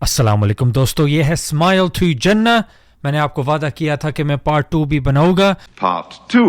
अस्सलाम वालेकुम दोस्तों, ये है स्माइल टू जन्नह। मैंने आपको वादा किया था कि मैं पार्ट 2 भी बनाऊंगा। Part 2.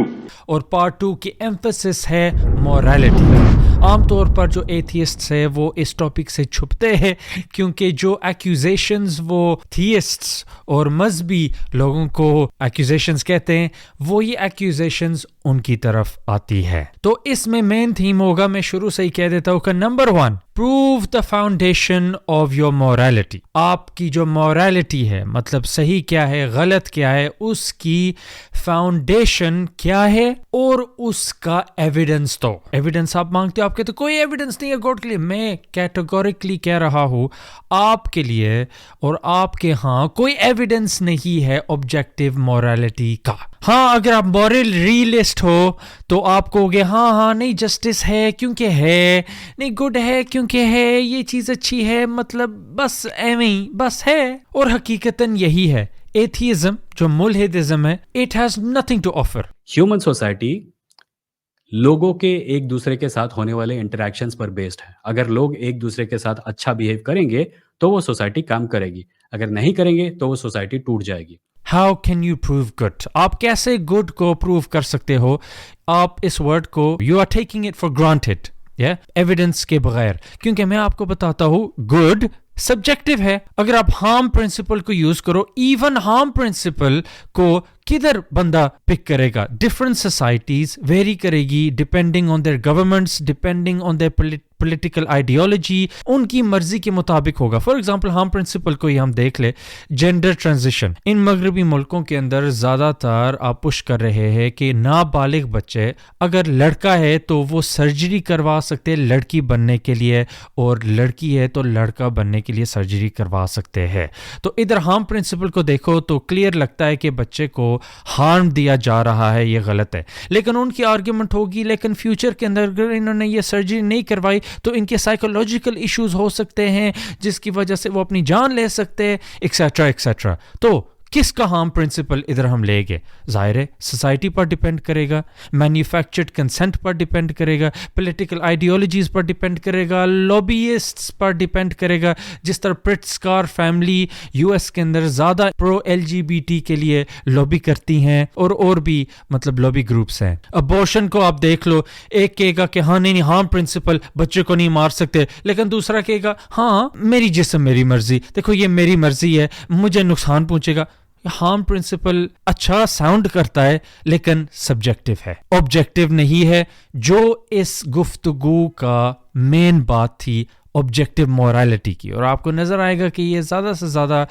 और पार्ट 2 की एम्फेसिस है मोरालिटी। आमतौर पर जो एथियस्ट्स है वो इस टॉपिक से छुपते हैं क्योंकि जो एक्यूजेशंस वो थियस्ट्स और मजहबी लोगों को एक्यूजेशंस कहते हैं वो ये एक्यूजेशंस उनकी तरफ आती है। तो इसमें मेन थीम होगा, मैं शुरू से ही कह देता हूँ कि number 1, prove the foundation of your morality. आपकी जो मोरालिटी है, मतलब सही क्या है गलत क्या है, उसकी फाउंडेशन क्या है और उसका एविडेंस। तो एविडेंस आप मांगते हो, आपके तो कोई एविडेंस नहीं है गॉड के लिए। मैं कैटेगोरिकली कह रहा हूं आपके लिए और आपके यहाँ कोई एविडेंस नहीं है ऑब्जेक्टिव मोरालिटी का। हाँ, अगर आप मॉरल रियलिस्ट हो तो आप कहोगे हाँ नहीं जस्टिस है क्योंकि है, नहीं गुड है क्योंकि है, ये चीज अच्छी है, मतलब बस एवं ही बस है। और हकीकतन यही है। एथियज्म जो मुल्हिदिज्म है, it has nothing to offer. Human society लोगों के एक दूसरे के साथ होने वाले इंटरेक्शंस पर बेस्ड है। अगर लोग एक दूसरे के साथ अच्छा बिहेव करेंगे तो वो सोसाइटी काम करेगी, अगर नहीं करेंगे तो वो सोसाइटी टूट जाएगी। How can you prove good? आप कैसे गुड को प्रूव कर सकते हो? आप इस वर्ड को you are taking it for granted, evidence के बगैर। क्योंकि मैं आपको बताता हूं गुड सब्जेक्टिव है। अगर आप हार्म प्रिंसिपल को यूज करो, इवन हार्म प्रिंसिपल को किधर बंदा पिक करेगा? डिफरेंट सोसाइटीज वेरी करेगी depending on their governments, depending on their political ideology, उनकी मर्जी के मुताबिक होगा। फॉर एग्जांपल हार्म प्रिंसिपल को ही हम देख ले, जेंडर ट्रांजिशन। इन मगरबी मुल्कों के अंदर ज्यादातर आप पुश कर रहे हैं कि नाबालिग बच्चे, अगर लड़का है तो वो सर्जरी करवा सकते हैं लड़की बनने के लिए, और लड़की है तो लड़का बनने के लिए सर्जरी करवा सकते हैं। तो इधर हार्म प्रिंसिपल को देखो तो क्लियर लगता है कि बच्चे को हार्म दिया जा रहा है, ये गलत है। लेकिन उनकी आर्ग्यूमेंट होगी लेकिन फ्यूचर के अंदर अगर इन्होंने ये सर्जरी नहीं करवाई तो इनके साइकोलॉजिकल इश्यूज हो सकते हैं जिसकी वजह से वो अपनी जान ले सकते हैं, एक्सेट्रा एक्सेट्रा। तो किसका हार्म प्रिंसिपल इधर हम लेंगे? जाहिर है सोसाइटी पर डिपेंड करेगा, मैन्युफैक्चर्ड कंसेंट पर डिपेंड करेगा, पॉलिटिकल आइडियोलॉजीज पर डिपेंड करेगा, लॉबीइस्ट्स पर डिपेंड करेगा। जिस तरह प्रिट्स्कार फैमिली यूएस के अंदर ज़्यादा प्रो एलजीबीटी के लिए लॉबी करती हैं, और भी मतलब लॉबी ग्रुप्स हैं। अबॉर्शन को आप देख लो, एक कहेगा कि हाँ नहीं हार्म प्रिंसिपल, बच्चे को नहीं मार सकते, लेकिन दूसरा कहेगा हाँ मेरी जिस्म मेरी मर्जी, देखो ये मेरी मर्जी है, मुझे नुकसान पहुंचेगा। हार्म प्रिंसिपल अच्छा साउंड करता है लेकिन सब्जेक्टिव है, ऑब्जेक्टिव नहीं है। जो इस गुफ्तगू का मेन बात थी ऑब्जेक्टिव मोरालिटी की, और आपको नजर आएगा कि ये ज्यादा से ज्यादा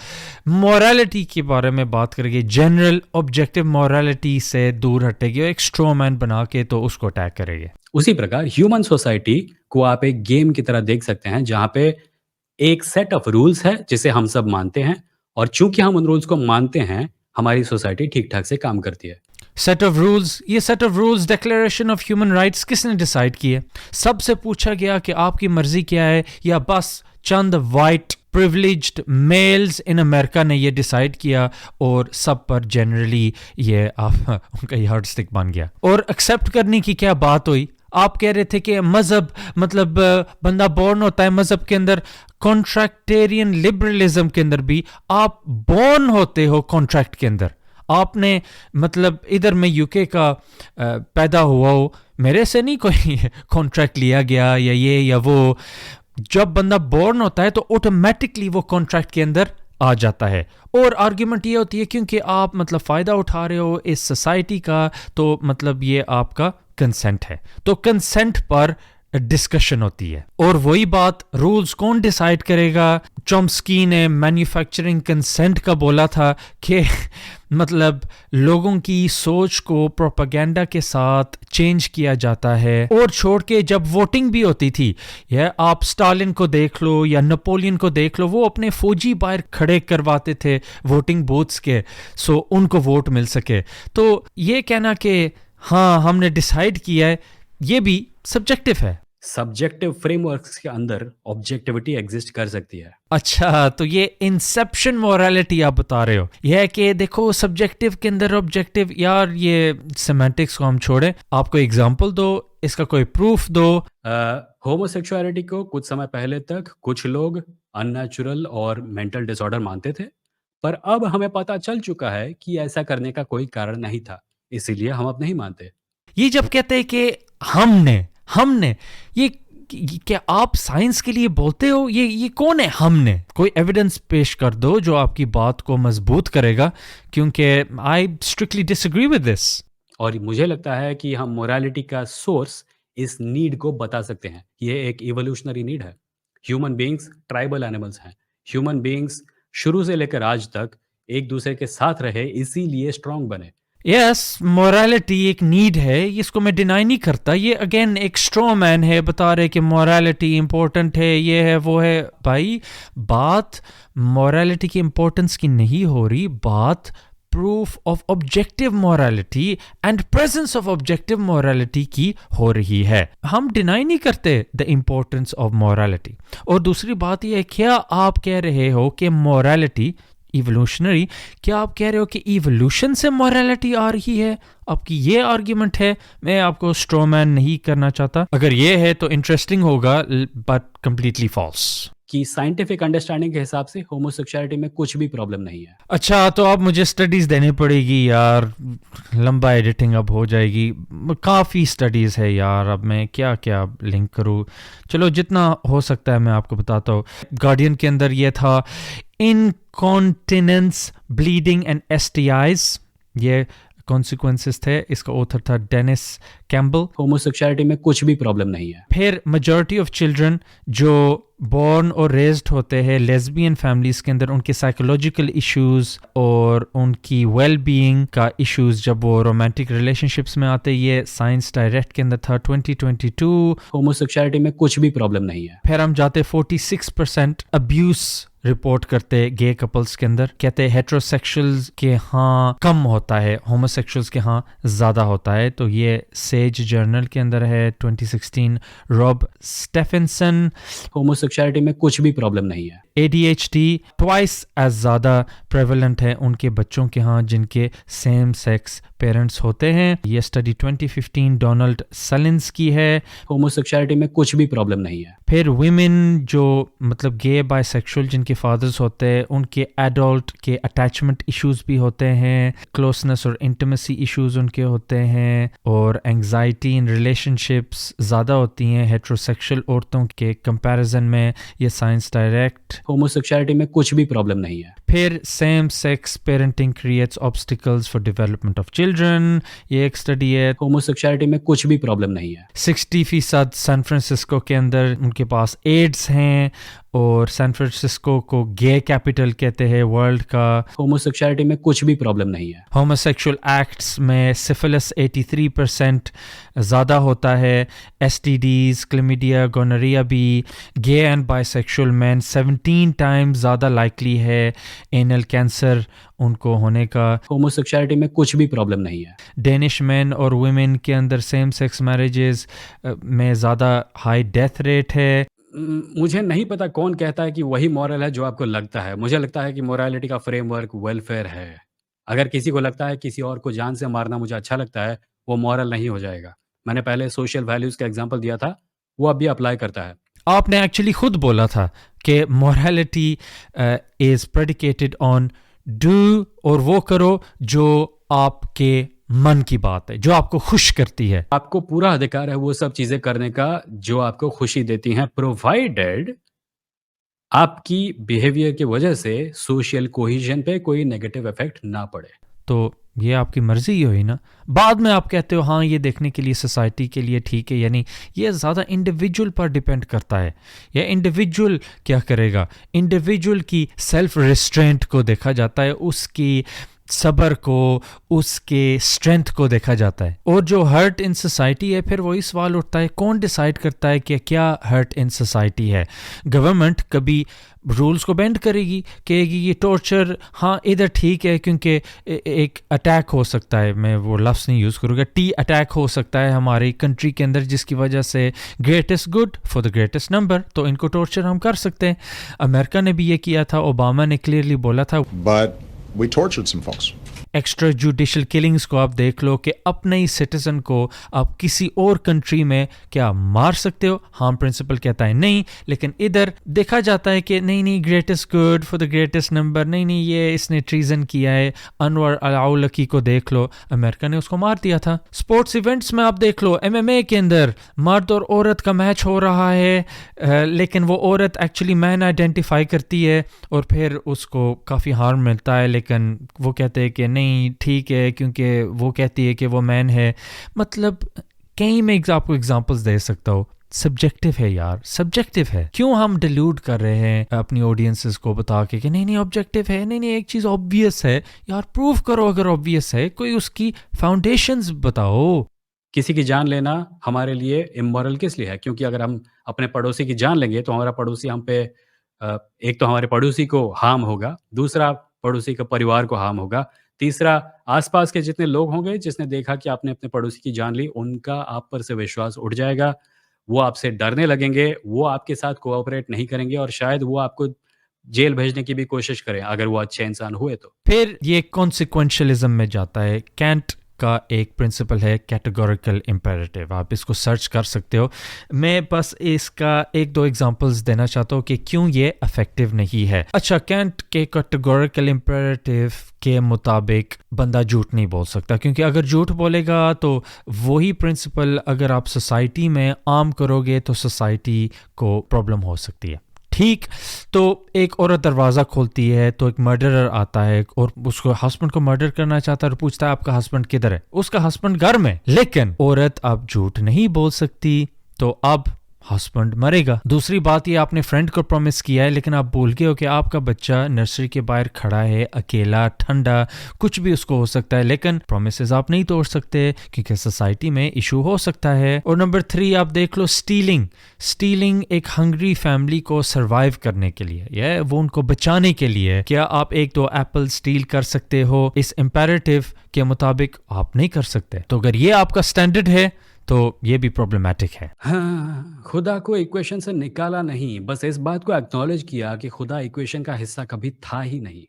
मोरालिटी के बारे में बात करेंगे, जनरल ऑब्जेक्टिव मोरालिटी से दूर हटेगी और एक स्ट्रॉमैन बना के तो उसको अटैक करेंगे। उसी प्रकार ह्यूमन सोसाइटी को आप एक गेम की तरह देख सकते हैं जहां पे एक सेट ऑफ रूल्स है जिसे हम सब मानते हैं, और चूंकि हम उन रूल्स को मानते हैं हमारी सोसाइटी ठीक ठाक से काम करती है। सेट ऑफ रूल्स, ये set of rules declaration of human rights किसने डिसाइड किए? सबसे पूछा गया कि आपकी मर्जी क्या है, या बस चंद white privileged males in America ने ये डिसाइड किया और सब पर जनरली ये उनका यार्ड स्टिक बन गया? और एक्सेप्ट करने की क्या बात हुई? आप कह रहे थे कि मजहब, मतलब बंदा बोर्न होता है मजहब के अंदर, कॉन्ट्रैक्टेरियन लिबरलिज्म के अंदर भी आप बोर्न होते हो कॉन्ट्रैक्ट के अंदर। आपने मतलब इधर मैं यूके का पैदा हुआ हो, मेरे से नहीं कोई कॉन्ट्रैक्ट लिया गया या ये या वो। जब बंदा बोर्न होता है तो ऑटोमेटिकली वो कॉन्ट्रैक्ट के अंदर आ जाता है। और आर्ग्यूमेंट ये होती है क्योंकि आप मतलब फ़ायदा उठा रहे हो इस सोसाइटी का, तो मतलब ये आपका कंसेंट है, तो कंसेंट पर डिस्कशन होती है। और वही बात रूल्स कौन डिसाइड करेगा? चॉम्स्की ने मैन्युफैक्चरिंग कंसेंट का बोला था कि मतलब लोगों की सोच को प्रोपेगेंडा के साथ चेंज किया जाता है। और छोड़ के जब वोटिंग भी होती थी, या आप स्टालिन को देख लो या नेपोलियन को देख लो, वो अपने फौजी बाहर खड़े करवाते थे वोटिंग बूथ्स के, सो उनको वोट मिल सके। तो ये कहना कि हाँ हमने डिसाइड किया है, ये भी सब्जेक्टिव है। सब्जेक्टिव फ्रेमवर्क्स के अंदर ऑब्जेक्टिविटी एग्जिस्ट कर सकती है। अच्छा, तो ये इंसेप्शन मोरालिटी आप बता रहे हो, यह है कि देखो सब्जेक्टिव के अंदर ऑब्जेक्टिव। यार ये सेमेंटिक्स को हम छोड़ें, आपको एग्जांपल दो, इसका कोई प्रूफ दो। होमोसेक्सुअलिटी को कुछ समय पहले तक कुछ लोग अननेचुरल और मेंटल डिसऑर्डर मानते थे, पर अब हमें पता चल चुका है कि ऐसा करने का कोई कारण नहीं था, इसीलिए हम अब नहीं मानते। ये जब कहते हैं कि हमने हमने ये क्या आप साइंस के लिए बोलते हो? ये कौन है हमने? कोई एविडेंस पेश कर दो जो आपकी बात को मजबूत करेगा, क्योंकि आई स्ट्रिक्टली डिसएग्री विद दिस। और मुझे लगता है कि हम मोरालिटी का सोर्स इस नीड को बता सकते हैं। ये एक इवोल्यूशनरी नीड है। ह्यूमन बीइंग्स ट्राइबल एनिमल्स हैं। ह्यूमन बीइंग्स शुरू से लेकर आज तक एक दूसरे के साथ रहे, इसीलिए स्ट्रांग बने। यस, मोरालिटी एक नीड है, इसको मैं डिनाई नहीं करता। ये अगेन एक स्ट्रॉ मैन है, बता रहे कि मोरालिटी इंपॉर्टेंट है, ये है वो है। भाई, बात मोरालिटी की इंपॉर्टेंस की नहीं हो रही, बात proof of objective morality and presence of objective morality की हो रही है। हम डिनाई नहीं करते द इंपॉर्टेंस ऑफ मोरालिटी। और दूसरी बात यह है, क्या आप कह रहे हो कि मोरालिटी इवोल्यूशनरी, क्या आप कह रहे हो कि इवोल्यूशन से मोरालिटी आ रही है? आपकी ये आर्ग्यूमेंट है। मैं आपको स्ट्रॉमैन नहीं करना चाहता, अगर ये है तो इंटरेस्टिंग होगा, बट कंप्लीटली फॉल्स। कि साइंटिफिक अंडरस्टैंडिंग के हिसाब से होमोसेक्सुअलिटी में कुछ भी प्रॉब्लम नहीं है। अच्छा, तो अब मुझे स्टडीज देनी पड़ेगी यार, लंबा एडिटिंग अब हो जाएगी, काफ़ी स्टडीज़ है यार, अब मैं क्या क्या लिंक करूँ। चलो, जितना हो सकता है मैं आपको बताता हूँ। गार्डियन के अंदर ये था, इनकॉन्टिनेंस, ब्लीडिंग एंड STIs, ये कॉन्सिक्वेंसेस थे। इसका ऑथर था डेनिस कैम्बल। होमोसेक्सुअलिटी में कुछ भी प्रॉब्लम नहीं है। फिर मेजॉरिटी ऑफ चिल्ड्रन जो बॉर्न और रेज्ड होते हैं लेस्बियन फैमिलीज के अंदर, उनके साइकोलॉजिकल इश्यूज और उनकी वेल बीइंग का इश्यूज जब वो रोमांटिक रिलेशनशिप्स में आते, ये साइंस डायरेक्ट के अंदर था 2022। होमोसेक्सुअलिटी में कुछ भी प्रॉब्लम नहीं है। फिर हम जाते 46% अब्यूज रिपोर्ट करते गे कपल्स के अंदर, कहते हेट्रोसेक्सुअल्स के हाँ कम होता है, होमोसेक्सुअल्स के हाँ ज़्यादा होता है। तो ये सेज जर्नल के अंदर है 2016। रॉब स्टेफेंसन, होमोसेक्सुअलिटी में कुछ भी प्रॉब्लम नहीं है। ADHD ट्वाइस एज ज़्यादा प्रेवलेंट है उनके बच्चों के यहाँ जिनके सेम सेक्स पेरेंट्स होते हैं। ये स्टडी 2015 डोनाल्ड सलिन्स की है। होमोसेक्सुअलिटी में कुछ भी प्रॉब्लम नहीं है। फिर विमेन जो मतलब गे बाइसेक्सुअल जिनके फादर्स होते हैं, उनके एडल्ट के अटैचमेंट इश्यूज भी होते हैं, क्लोजनेस और इंटीमेसी इश्यूज उनके होते हैं, और एंग्जाइटी इन रिलेशनशिप्स ज़्यादा होती हैं हेट्रोसेक्सुअल औरतों के कंपैरिजन में। ये साइंस डायरेक्ट। होमोसेक्सुअलिटी में कुछ भी प्रॉब्लम नहीं है। फिर same sex parenting creates obstacles for development of children, ये एक स्टडी है। होमोसेक्सुअलिटी में कुछ भी प्रॉब्लम नहीं है। 60% सैन फ्रांसिस्को के अंदर उनके पास एड्स हैं, और सैन फ्रांसिस्को को गे कैपिटल कहते हैं वर्ल्ड का। होमोसेक्सुअलिटी में कुछ भी प्रॉब्लम नहीं है। होमोसेक्सुअल एक्ट्स में सिफिलिस 83% ज़्यादा होता है, STDs, क्लेमिडिया, गोनोरिया भी। गे एंड बाइसेक्सुअल मैन 17 टाइम्स ज़्यादा लाइकली है एनल कैंसर उनको होने का। होमोसेक्सुअलिटी में कुछ भी प्रॉब्लम नहीं है। डेनिश मैन और वुमेन के अंदर सेम सेक्स मैरिजेस में ज़्यादा हाई डेथ रेट है। मुझे नहीं पता कौन कहता है कि वही मॉरल है जो आपको लगता है। मुझे लगता है कि मोरालिटी का फ्रेमवर्क वेलफेयर है। अगर किसी को लगता है किसी और को जान से मारना मुझे अच्छा लगता है, वो मॉरल नहीं हो जाएगा। मैंने पहले सोशल वैल्यूज का एग्जांपल दिया था, वो अब भी अप्लाई करता है। आपने एक्चुअली खुद बोला था कि morality is predicated on do, और वो करो जो आपके मन की बात है, जो आपको खुश करती है। आपको पूरा अधिकार है वो सब चीजें करने का जो आपको खुशी देती हैं, प्रोवाइडेड आपकी बिहेवियर की वजह से सोशल कोहिजन पे कोई नेगेटिव इफेक्ट ना पड़े। तो ये आपकी मर्जी ही हुई ना। बाद में आप कहते हो हाँ ये देखने के लिए सोसाइटी के लिए ठीक है, यानी ये ज़्यादा इंडिविजुअल पर डिपेंड करता है। या इंडिविजुअल क्या करेगा, इंडिविजुअल की सेल्फ रिस्ट्रेंट को देखा जाता है, उसकी सबर को, उसके स्ट्रेंथ को देखा जाता है। और जो हर्ट इन सोसाइटी है, फिर वही सवाल उठता है कौन डिसाइड करता है कि क्या हर्ट इन सोसाइटी है। गवर्नमेंट कभी रूल्स को बेंड करेगी, कहेगी ये टॉर्चर हाँ इधर ठीक है क्योंकि एक अटैक हो सकता है, मैं वो लफ्ज़ नहीं यूज़ करूँगा, अटैक हो सकता है हमारी कंट्री के अंदर जिसकी वजह से greatest good for the greatest number, तो इनको टॉर्चर हम कर सकते हैं। अमेरिका ने भी ये किया था, ओबामा ने क्लियरली बोला था। But we tortured some folks. Extra judicial killings کو آپ دیکھ لو کہ اپنے ہی سٹیزن کو آپ کسی اور کنٹری میں کیا مار سکتے ہو. ہارم پرنسپل کہتا ہے نہیں, لیکن ادھر دیکھا جاتا ہے کہ نہیں greatest good for the greatest number, نہیں یہ اس نے ٹریزن کیا ہے. انور الاولکی کو دیکھ لو, امریکہ نے اس کو مار دیا تھا. اسپورٹس ایونٹس میں آپ دیکھ لو, MMA کے اندر مرد اور عورت کا میچ ہو رہا ہے, لیکن وہ عورت ایکچولی مین آئیڈینٹیفائی کرتی ہے اور پھر اس کو کافی ہارم ملتا ہے, لیکن وہ کہتے ہیں کہ نہیں ٹھیک ہے کیونکہ وہ کہتی ہے کہ وہ مین ہے. مطلب کہیں میں آپ کو اگزامپلس دے سکتا ہوں. سبجیکٹو ہے یار, سبجیکٹو ہے. کیوں ہم ڈیلیوٹ کر رہے ہیں اپنی آڈینسز کو بتا کے کہ نہیں آبجیکٹو ہے, نہیں ایک چیز آبویس ہے یار, پروف کرو اگر آبویس ہے, کوئی اس کی فاؤنڈیشنز بتاؤ. کسی کی جان لینا ہمارے لیے امورل کس لیے ہے؟ کیونکہ اگر ہم اپنے پڑوسی کی جان لیں گے تو ہمارا پڑوسی ہم پہ ایک تو ہمارے پڑوسی کو ہارم ہوگا, دوسرا پڑوسی کا پریوار کو ہارم ہوگا, تیسرا آس پاس کے جتنے لوگ ہوں گے جس نے دیکھا کہ آپ نے اپنے پڑوسی کی جان لی, ان کا آپ پر سے وشواس اٹھ جائے گا, وہ آپ سے ڈرنے لگیں گے, وہ آپ کے ساتھ کوآپریٹ نہیں کریں گے, اور شاید وہ آپ کو جیل بھیجنے کی بھی کوشش کریں اگر وہ اچھے انسان ہوئے تو. پھر یہ کانسیکوینشلزم میں جاتا ہے. کینٹ کا ایک پرنسپل ہے کیٹیگوریکل امپیریٹیو, آپ اس کو سرچ کر سکتے ہو. میں بس اس کا ایک دو ایگزامپلز دینا چاہتا ہوں کہ کیوں یہ افیکٹو نہیں ہے. اچھا, کینٹ کے کیٹیگوریکل امپیریٹیو کے مطابق بندہ جھوٹ نہیں بول سکتا, کیونکہ اگر جھوٹ بولے گا تو وہی پرنسپل اگر آپ سوسائٹی میں عام کرو گے تو سوسائٹی کو پرابلم ہو سکتی ہے. ٹھیک, تو ایک عورت دروازہ کھولتی ہے تو ایک مرڈرر آتا ہے اور اس کو ہسبینڈ کو مرڈر کرنا چاہتا ہے اور پوچھتا ہے آپ کا ہسبینڈ کدھر ہے؟ اس کا ہسبینڈ گھر میں. لیکن عورت اب جھوٹ نہیں بول سکتی تو اب ہسبینڈ مرے گا. دوسری بات یہ, آپ نے فرینڈ کو پرومس کیا ہے لیکن آپ بھول گئے ہو کہ آپ کا بچہ نرسری کے باہر کھڑا ہے, اکیلا, ٹھنڈا, کچھ بھی اس کو ہو سکتا ہے, لیکن پرومسز آپ نہیں توڑ سکتے کیونکہ سوسائٹی میں ایشو ہو سکتا ہے. اور نمبر 3 آپ دیکھ لو, اسٹیلنگ ایک ہنگری فیملی کو سروائیو کرنے کے لیے, یا وہ ان کو بچانے کے لیے. کیا آپ 1-2 ایپل اسٹیل کر سکتے ہو؟ اس امپیریٹیو کے مطابق آپ نہیں کر سکتے. تو اگر یہ آپ کا اسٹینڈرڈ ہے تو یہ بھی پرابلمٹک ہے. ہاں, خدا کو ایکویشن سے نکالا نہیں, بس اس بات کو ایکنالج کیا کہ خدا ایکویشن کا حصہ کبھی تھا ہی نہیں.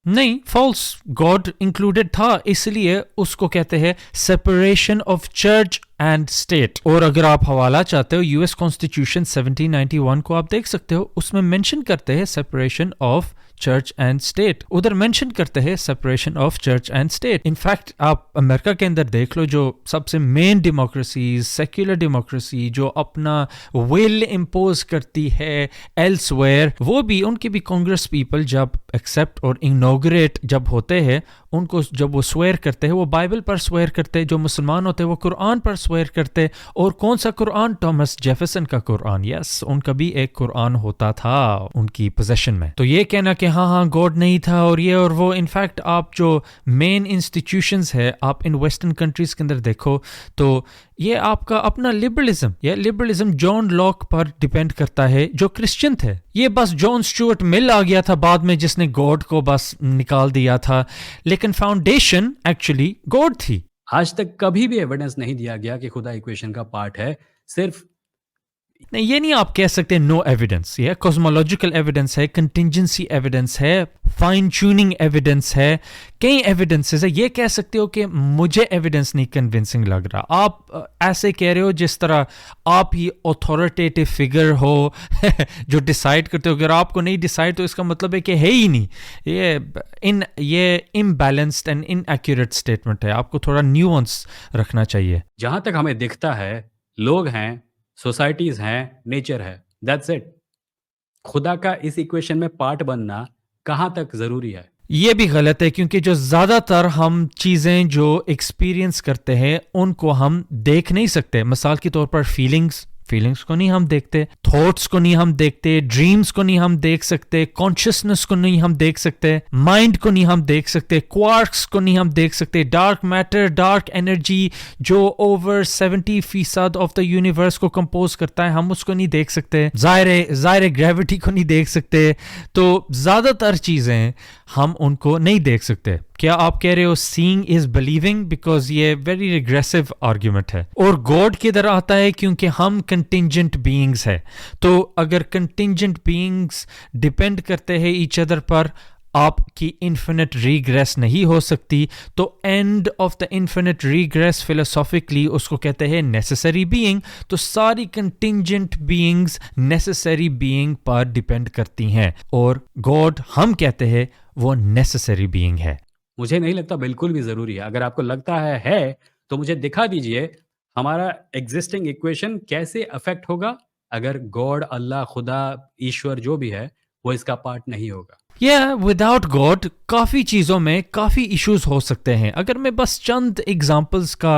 نہیں, فالس, گاڈ انکلوڈیڈ تھا, اس لیے اس کو کہتے ہیں separation of church and state. اور اگر آپ حوالہ چاہتے ہو US کانسٹیٹیوشن 1791 کو آپ دیکھ سکتے ہو, اس میں مینشن کرتے ہیں separation of church and state, ادھر مینشن کرتے ہیں separation of church and state. In fact آپ امریکہ کے اندر دیکھ لو, جو سب سے مین ڈیموکریسیز, سیکولر ڈیموکریسی جو اپنا ول امپوز کرتی ہے ایلس ویئر, وہ بھی ان کی بھی کانگریس پیپل جب ایکسیپٹ اور انوگریٹ جب ہوتے ہیں, ان کو جب وہ سویئر کرتے ہیں وہ بائبل پر سویئر کرتے, جو مسلمان ہوتے ہیں وہ قرآن پر سویئر کرتے. اور کون سا قرآن؟ ٹامس جیفرسن کا قرآن. یس, ان کا بھی ایک قرآن ہوتا تھا ان کی پوزیشن میں. تو یہ کہنا کہ ہاں گاڈ نہیں تھا اور یہ اور وہ, انفیکٹ آپ جو مین انسٹیٹیوشنز ہے آپ ان ویسٹرن کنٹریز کے اندر دیکھو تو یہ آپ کا اپنا لبرلزم جان لاک پر ڈیپینڈ کرتا ہے, جو کرسچن تھے. یہ بس جان اسٹیورٹ مل آ گیا تھا بعد میں جس نے گاڈ کو بس نکال دیا تھا, لیکن فاؤنڈیشن ایکچولی گاڈ تھی. آج تک کبھی بھی ایویڈنس نہیں دیا گیا کہ خدا ایکویشن کا پارٹ ہے. صرف نہیں, یہ نہیں آپ کہہ سکتے نو ایویڈنس. یہ کوزمولوجیکل ایویڈنس ہے, کنٹینجنسی ایویڈنس ہے, فائن ٹیوننگ ایویڈنس ہے, کئی ایویڈنسز ہے. یہ کہہ سکتے ہو کہ مجھے ایویڈنس نہیں کنونسنگ لگ رہا. آپ ایسے کہہ رہے ہو جس طرح آپ ہی اتھارٹیٹیو فگر ہو جو ڈیسائیڈ کرتے ہو. اگر آپ کو نہیں ڈیسائیڈ تو اس کا مطلب ہے کہ ہے ہی نہیں. یہ imbalanced and in accurate statement ہے. آپ کو تھوڑا نیوانس رکھنا چاہیے. جہاں تک ہمیں دکھتا ہے, لوگ ہیں, سوسائٹیز ہیں, نیچر ہے, دیٹس اٹ. خدا کا اس ایکویشن میں پارٹ بننا کہاں تک ضروری ہے؟ یہ بھی غلط ہے, کیونکہ جو زیادہ تر ہم چیزیں جو ایکسپیرینس کرتے ہیں ان کو ہم دیکھ نہیں سکتے. مثال کے طور پر فیلنگز کو نہیں ہم دیکھتے, تھاٹس کو نہیں ہم دیکھتے, ڈریمز کو نہیں ہم دیکھ سکتے, کانشیسنس کو نہیں ہم دیکھ سکتے, مائنڈ کو نہیں ہم دیکھ سکتے, کوارکس کو نہیں ہم دیکھ سکتے, ڈارک میٹر, ڈارک انرجی جو اوور 70% آف دا یونیورس کو کمپوز کرتا ہے, ہم اس کو نہیں دیکھ سکتے. ظاہر گریوٹی کو نہیں دیکھ سکتے. تو زیادہ تر چیزیں ہم ان کو نہیں دیکھ سکتے. کیا آپ کہہ رہے ہو سینگ از بلیونگ؟ بیکاز یہ ویری ریگریسو آرگیومنٹ ہے. اور گاڈ کدھر آتا ہے؟ کیونکہ ہم کنٹینجنٹ بینگز ہے. تو اگر کنٹینجنٹ بینگز ڈیپینڈ کرتے ہیں ایچ ادر پر, आपकी इन्फिनिट रीग्रेस नहीं हो सकती, तो end of the infinite regress philosophically उसको कहते हैं नेसेसरी बीइंग। तो सारी कंटिंजेंट बीइंग्स नेसेसरी बीइंग पर डिपेंड करती हैं, और गॉड हम कहते हैं वो नेसेसरी बीइंग है। मुझे नहीं लगता बिल्कुल भी ज़रूरी है। अगर आपको लगता है तो मुझे दिखा दीजिए हमारा एग्ज़िस्टिंग इक्वेशन कैसे अफ़ेक्ट होगा अगर गॉड, अल्लाह, खुदा, ईश्वर जो भी है, वो इसका पार्ट नहीं होगा। विदाउट गॉड काफ़ी चीज़ों में काफ़ी इश्यूज हो सकते हैं। अगर मैं बस चंद एग्जांपल्स का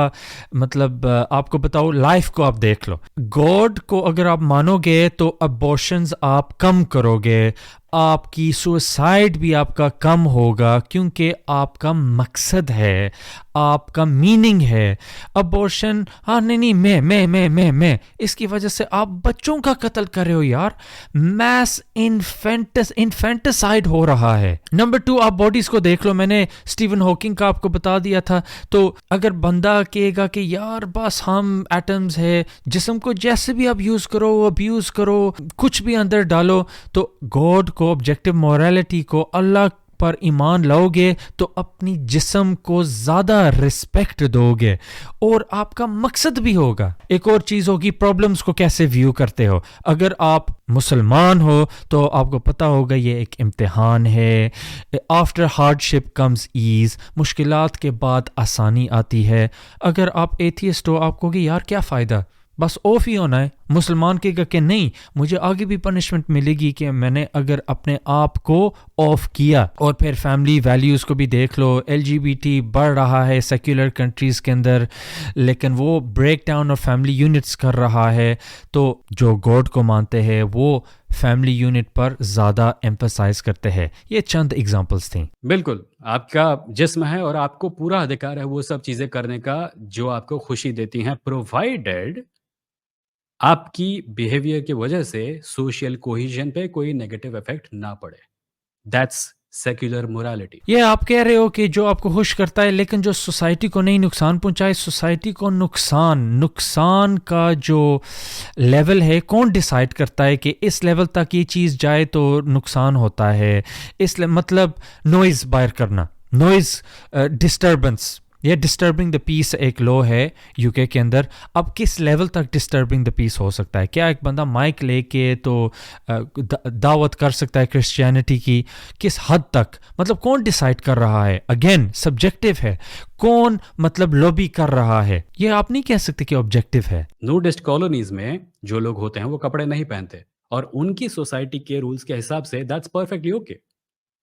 मतलब आपको बताऊँ, लाइफ को आप देख लो। गॉड को अगर आप मानोगे तो अबॉर्शंस आप कम करोगे, आपकी सुसाइड भी आपका कम होगा, क्योंकि आपका मकसद है, आपका मीनिंग है। अबॉर्शन, हाँ नहीं मैं इसकी वजह से आप बच्चों का कत्ल कर रहे हो यार। मैस इन्फेंटिसाइड हो रहा है। नंबर 2, आप बॉडीज को देख लो। मैंने स्टीवन हॉकिंग का आपको बता दिया था। तो अगर बंदा कहेगा कि यार बस हम एटम्स है, जिस्म को जैसे भी आप यूज करो, अब्यूज करो, कुछ भी अंदर डालो, तो गॉड को, ऑब्जेक्टिव मोरालिटी को, अल्लाह पर ईमान लाओगे तो अपनी जिस्म को ज्यादा रिस्पेक्ट दोगे और आपका मकसद भी होगा। एक और चीज होगी, प्रॉब्लम्स को कैसे व्यू करते हो। अगर आप मुसलमान हो तो आपको पता होगा ये एक इम्तिहान है। आफ्टर हार्डशिप कम्स ईज, मुश्किलात के बाद आसानी आती है। अगर आप एथियस्ट हो, आप कहोगे यार क्या फ़ायदा, बस ऑफ ही होना है। मुसलमान कहेगा कि नहीं, मुझे आगे भी पनिशमेंट मिलेगी कि मैंने अगर अपने आप को ऑफ किया। और फिर फैमिली वैल्यूज़ को भी देख लो। LGBT बढ़ रहा है सेक्युलर कंट्रीज़ के अंदर, लेकिन वो break down of family units कर रहा है। तो जो गॉड को मानते हैं वो फैमिली यूनिट पर ज़्यादा एम्फसाइज करते हैं। ये चंद एग्जांपल्स थी। बिल्कुल, आपका जिस्म है और आपको पूरा अधिकार है वो सब चीज़ें करने का जो आपको खुशी देती हैं, प्रोवाइडेड आपकी बिहेवियर की वजह से सोशल कोहेजन पे कोई नेगेटिव इफेक्ट ना पड़े। That's secular morality. ये आप कह रहे हो कि जो आपको खुश करता है लेकिन जो सोसाइटी को नहीं नुकसान पहुंचाए। सोसाइटी को नुकसान का जो लेवल है कौन डिसाइड करता है कि इस लेवल तक ये चीज़ जाए तो नुकसान होता है। मतलब नॉइज़ बाहर करना, नॉइज़ डिस्टर्बेंस, ये डिस्टर्बिंग द पीस एक लॉ है यूके के अंदर। अब किस लेवल तक डिस्टर्बिंग द पीस हो सकता है? क्या एक बंदा माइक लेके तो दावत कर सकता है क्रिश्चियनिटी की? किस हद तक, मतलब कौन डिसाइड कर रहा है? अगेन सब्जेक्टिव है। कौन मतलब लॉबी कर रहा है? ये आप नहीं कह सकते कि ऑब्जेक्टिव है। नूडिस्ट कॉलोनीज में जो लोग होते हैं वो कपड़े नहीं पहनते और उनकी सोसाइटी के रूल्स के हिसाब से दैट्स परफेक्टली ओके।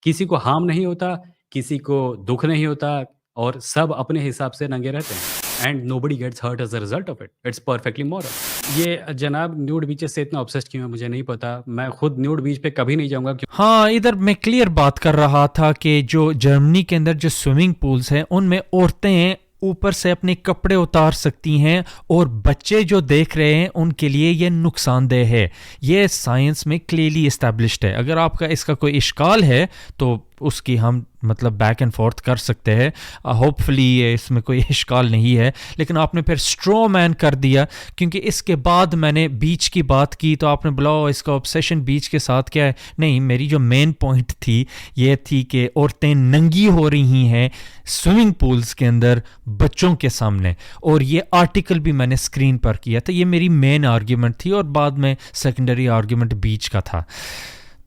किसी को हार्म नहीं होता, किसी को दुख नहीं होता और सब अपने हिसाब से नंगे रहते हैं and nobody gets hurt as a result of it. It's perfectly moral. ये जनाब न्यूड बीचेस से इतना ऑब्सेस्ड क्यों है मुझे नहीं पता। मैं खुद न्यूड बीच पे कभी नहीं जाऊंगा। हाँ, इधर मैं क्लियर बात कर रहा था कि जो जर्मनी के अंदर जो स्विमिंग पूल्स हैं उनमें औरतें ऊपर से अपने कपड़े उतार सकती हैं और बच्चे जो देख रहे हैं उनके लिए ये नुकसानदेह है। ये साइंस में क्लियरली इस्टेब्लिश्ड है। अगर आपका इसका कोई इश्काल है तो उसकी हम मतलब बैक एंड फोर्थ कर सकते हैं। होपफुली इसमें कोई इश्काल नहीं है। लेकिन आपने फिर स्ट्रॉ मैन कर दिया, क्योंकि इसके बाद मैंने बीच की बात की तो आपने बुलाओ इसका ऑब्सेशन बीच के साथ क्या है। नहीं, मेरी जो मेन पॉइंट थी ये थी कि औरतें नंगी हो रही हैं स्विमिंग पूल्स के अंदर बच्चों के सामने, और ये आर्टिकल भी मैंने स्क्रीन पर किया था। ये मेरी मेन आर्ग्यूमेंट थी और बाद में सेकेंडरी आर्ग्यूमेंट बीच का था।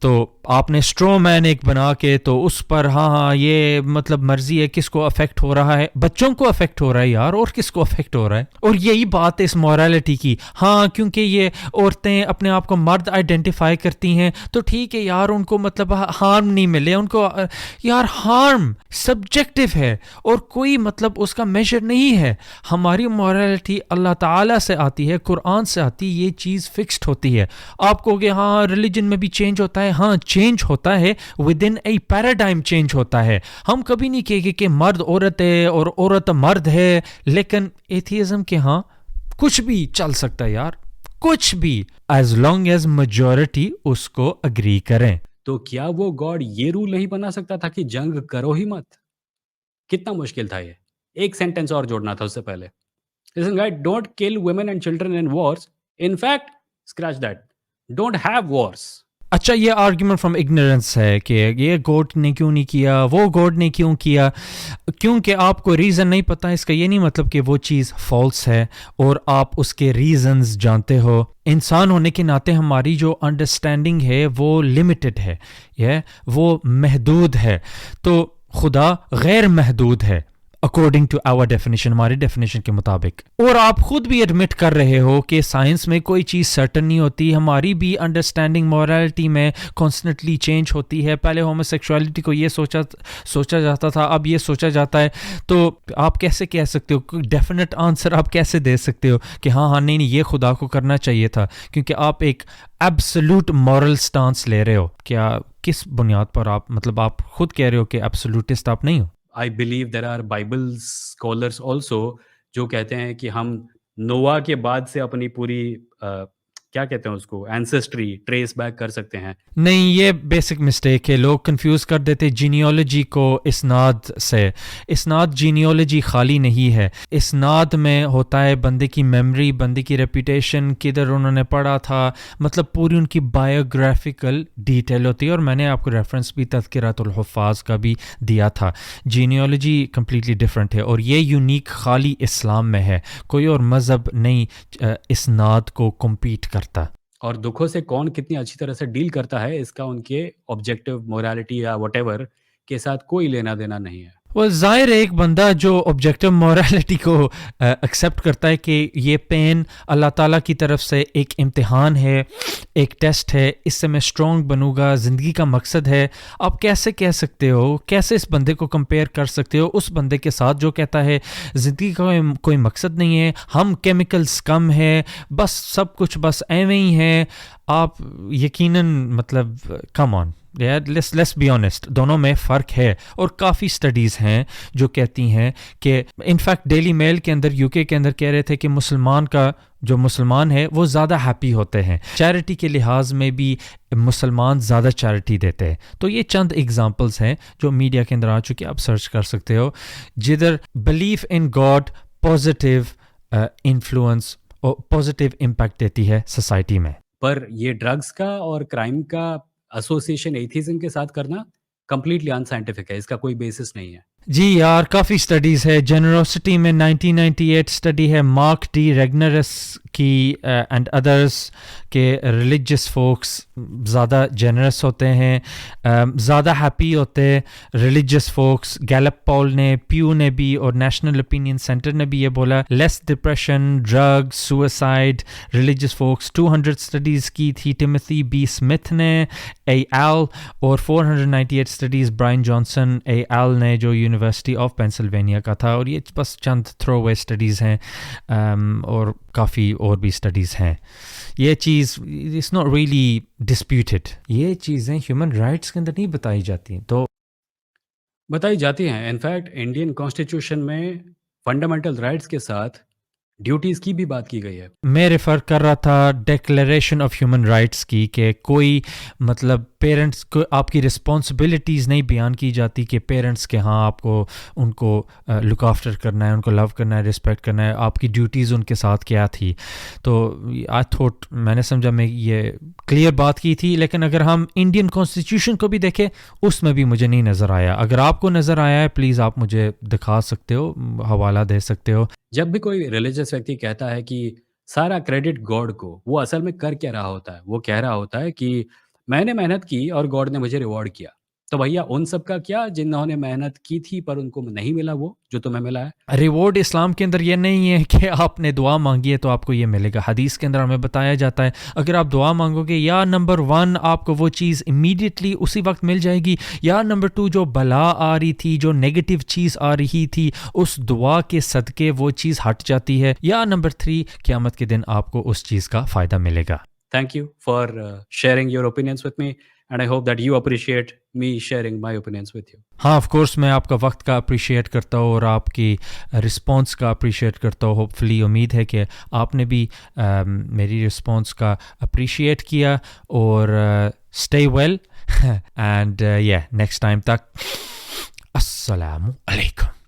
तो आपने स्ट्रॉ मैन एक बना के तो उस पर हाँ ये मतलब मर्जी है किसको अफेक्ट हो रहा है। बच्चों को अफेक्ट हो रहा है यार, और किसको अफेक्ट हो रहा है। और यही बात है इस मॉरलिटी की। हाँ, क्योंकि ये औरतें अपने आप को मर्द आइडेंटिफाई करती हैं तो ठीक है यार, उनको मतलब हार्म नहीं मिले उनको। यार हार्म सब्जेक्टिव है और कोई मतलब उसका मेजर नहीं है। हमारी मॉरलिटी अल्लाह ताला से आती है, कुरान से आती है, ये चीज़ फिक्स्ड होती है। आप कहोगे हाँ रिलीजन में भी चेंज होता है। हाँ चेंज होता है, with in A paradigm change होता है। हम कभी नहीं कहेंगे कि मर्द औरत है और औरत मर्द है, लेकिन एथियज्म के हाँ कुछ भी चल सकता है यार, कुछ भी, एज लॉन्ग एज मेजॉरिटी उसको अग्री करें। तो क्या वो गॉड ये रूल नहीं बना सकता था कि जंग करो ही मत? कितना मुश्किल था ये। एक सेंटेंस और जोड़ना था उससे पहले। Listen guys, don't kill women and children in Wars. In fact scratch that, don't have Wars. اچھا یہ آرگیومنٹ فرام اگنورنس ہے کہ یہ گوڈ نے کیوں نہیں کیا, وہ گوڈ نے کیوں کیا, کیونکہ آپ کو ریزن نہیں پتہ. اس کا یہ نہیں مطلب کہ وہ چیز فالس ہے اور آپ اس کے ریزنز جانتے ہو. انسان ہونے کے ناطے ہماری جو انڈرسٹینڈنگ ہے وہ لمیٹڈ ہے, وہ محدود ہے. تو خدا غیر محدود ہے اکارڈنگ ٹو آور ڈیفینیشن, ہماری ڈیفینیشن کے مطابق. اور آپ خود بھی ایڈمٹ کر رہے ہو کہ سائنس میں کوئی چیز سرٹن نہیں ہوتی. ہماری بھی انڈرسٹینڈنگ مورالٹی میں کانسٹنٹلی چینج ہوتی ہے. پہلے ہومو سیکشوالٹی کو یہ سوچا جاتا تھا, اب یہ سوچا جاتا ہے. تو آپ کیسے کہہ سکتے ہو, ڈیفینیٹ آنسر آپ کیسے دے سکتے ہو کہ ہاں نہیں یہ خدا کو کرنا چاہیے تھا, کیونکہ آپ ایک ایبسولوٹ مورل سٹانس لے رہے ہو. کیا کس بنیاد پر آپ, مطلب آپ خود کہہ رہے ہو کہ ایبسولوٹسٹ آپ نہیں ہو. I believe there are Bible scholars also جو کہتے ہیں کہ ہم نوح کے بعد سے اپنی پوری کیا کہتے ہیں اس کو, اینسسٹری ٹریس بیک کر سکتے ہیں. نہیں, یہ بیسک مسٹیک ہے. لوگ کنفیوز کر دیتے جینیولوجی کو اسناد سے. اسناد جینیولوجی خالی نہیں ہے. اسناد میں ہوتا ہے بندے کی میموری, بندے کی ریپیٹیشن, کدھر انہوں نے پڑھا تھا, مطلب پوری ان کی بایوگرافیکل ڈیٹیل ہوتی ہے. اور میں نے آپ کو ریفرنس بھی تذکرۃ الحفاظ کا بھی دیا تھا. جینیولوجی کمپلیٹلی ڈفرینٹ ہے اور یہ یونیک خالی اسلام میں ہے. کوئی اور مذہب نہیں اسناد کو کمپیٹ کرتا. اور دکھوں سے کون کتنی اچھی طرح سے ڈیل کرتا ہے, اس کا ان کے آبجیکٹیو مورالٹی یا واٹ ایور کے ساتھ کوئی لینا دینا نہیں ہے. وہ ظاہر ہے ایک بندہ جو آبجیکٹیو مورالٹی کو ایکسیپٹ کرتا ہے کہ یہ پین اللہ تعالیٰ کی طرف سے ایک امتحان ہے, ایک ٹیسٹ ہے, اس سے میں اسٹرانگ بنوں گا, زندگی کا مقصد ہے. آپ کیسے کہہ سکتے ہو, کیسے اس بندے کو کمپیئر کر سکتے ہو اس بندے کے ساتھ جو کہتا ہے زندگی کا کوئی مقصد نہیں ہے, ہم کیمیکلز کم ہے, بس سب کچھ بس ایویں ہی ہے. آپ یقیناً مطلب کم آن, لیٹس بی آنیسٹ, دونوں میں فرق ہے. اور کافی سٹڈیز ہیں جو کہتی ہیں کہ انفیکٹ ڈیلی میل کے اندر UK کے اندر کہہ رہے تھے کہ مسلمان ہے وہ زیادہ ہیپی ہوتے ہیں. چیریٹی کے لحاظ میں بھی مسلمان زیادہ چیریٹی دیتے ہیں. تو یہ چند ایگزامپلس ہیں جو میڈیا کے اندر آ چکے, آپ سرچ کر سکتے ہو, جدھر belief in God positive influence اور پازیٹیو امپیکٹ دیتی ہے سوسائٹی میں. پر یہ ڈرگس کا اور کرائم کا ایسوسیشن ایتھیزم کے ساتھ کرنا کمپلیٹلی ان سائنٹیفک ہے, اس کا کوئی بیسس نہیں ہے. جی یار, کافی سٹڈیز ہے. جنروسٹی میں 1998 سٹڈی ہے مارک ڈی ریگنرس کی اینڈ ادرس کہ ریلیجس فوکس زیادہ جنرس ہوتے ہیں, زیادہ ہیپی ہوتے ہیں ریلیجس فوکس. گیلپ پول نے, پیو نے بھی اور نیشنل اوپینین سینٹر نے بھی یہ بولا, less depression, drug, suicide, religious focus. 200 studies کی تھی ٹیموتھی بی اسمتھ نے, اے ایل, اور 498 studies Brian Johnson A L نے جو یونیورسٹی آف پینسلوینیا کا تھا. اور یہ بس چند تھرو اوے سٹڈیز ہیں, اور کافی اور بھی سٹڈیز ہیں. یہ چیز اٹس ناٹ ریئلی ڈسپیوٹیڈ. یہ چیزیں ہیومن رائٹس کے اندر نہیں بتائی جاتی ہیں, تو بتائی جاتی ہیں. انفیکٹ انڈین کانسٹیٹیوشن میں فنڈامنٹل رائٹس کے ساتھ ڈیوٹیز کی بھی بات کی گئی ہے. میں ریفر کر رہا تھا ڈیکلیریشن آف ہیومن رائٹس کی, کہ کوئی مطلب پیرنٹس کو آپ کی رسپانسبلٹیز نہیں بیان کی جاتی کہ پیرنٹس کے ہاں آپ کو ان کو لک آفٹر کرنا ہے, ان کو لو کرنا ہے, رسپیکٹ کرنا ہے, آپ کی ڈیوٹیز ان کے ساتھ کیا تھی. تو آئی تھوٹ, میں نے سمجھا میں یہ کلیئر بات کی تھی. لیکن اگر ہم انڈین کانسٹیٹیوشن کو بھی دیکھیں اس میں بھی مجھے نہیں نظر آیا. اگر آپ کو نظر آیا ہے پلیز آپ مجھے دکھا سکتے ہو, حوالہ دے سکتے ہو. جب بھی کوئی ریلیجس ویکتی کہتا ہے کہ سارا کریڈٹ گاڈ کو, وہ اصل میں کر کیا رہا ہوتا ہے, وہ کہہ رہا ہوتا ہے کہ میں نے محنت کی اور گاڈ نے مجھے ریوارڈ کیا. تو بھیا ان سب کا کیا جنہوں نے محنت کی تھی پر ان کو نہیں ملا وہ جو تمہیں ملا ہے. ریوارڈ اسلام کے اندر یہ نہیں ہے کہ آپ نے دعا مانگی ہے تو آپ کو یہ ملے گا. حدیث کے اندر ہمیں بتایا جاتا ہے اگر آپ دعا مانگو گے, یا نمبر 1 آپ کو وہ چیز امیڈیٹلی اسی وقت مل جائے گی, یا نمبر 2 جو بلا آ رہی تھی, جو نیگیٹو چیز آ رہی تھی, اس دعا کے صدقے وہ چیز ہٹ جاتی ہے, یا نمبر 3 قیامت کے دن آپ کو اس چیز کا فائدہ ملے گا. Thank you for sharing your opinions with me, and I hope that you appreciate me sharing my opinions with you. ہاں آف کورس میں آپ کا وقت کا اپریشیٹ کرتا ہوں اور آپ کی رسپانس کا اپریشیٹ کرتا ہوں. ہوپ فلی امید ہے کہ آپ نے بھی میری رسپانس کا اپریشیٹ کیا. اور stay well and next time تک السلام علیکم.